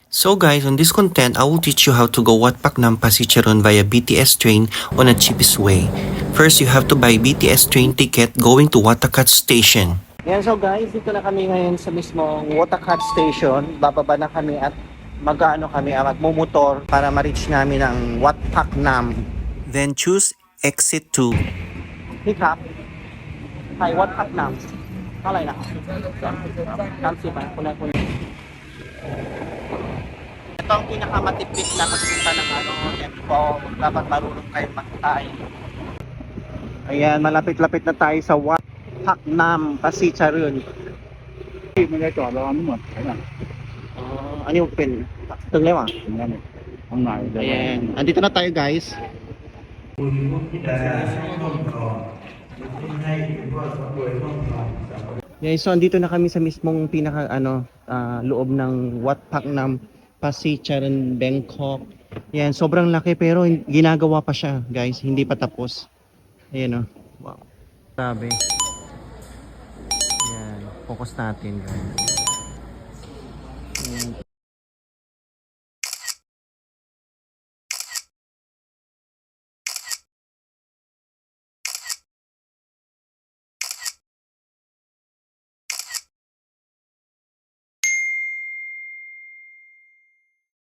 So guys, on this content, I will teach you how to go Wat Paknam Pasicharon via BTS train on a cheapest way. First, you have to buy BTS train ticket going to Watakat Station. Yan, so guys, dito na kami ngayon sa mismong Watakat Station. Bababa na kami at magmumotor para ma-reach namin ang Wat Paknam. Then choose exit 2. Pick up. Hi, Wat Paknam. เท่าไหร่นะ30 ba? Kuna. Ito ang pinakamatipid na pagpunta ng tempo. Dapat marunong kayo magtay. Ayan, malapit-lapit na tayo sa Wat Paknam Pasicharon. ไม่ได้จอดรอนี่หมดเห็นไหม Ano yung pin? Ito lang ah. ตรงนั้นข้างใน Ayan, andito na tayo guys. Guys, so andito na kami sa mismong pinaka loob ng Wat Paknam Pasicharon, Bangkok. Yan, sobrang laki pero ginagawa pa siya, guys. Hindi pa tapos. Ayan oh. Wow. Grabe. Yan, focus natin, guys. Ayan.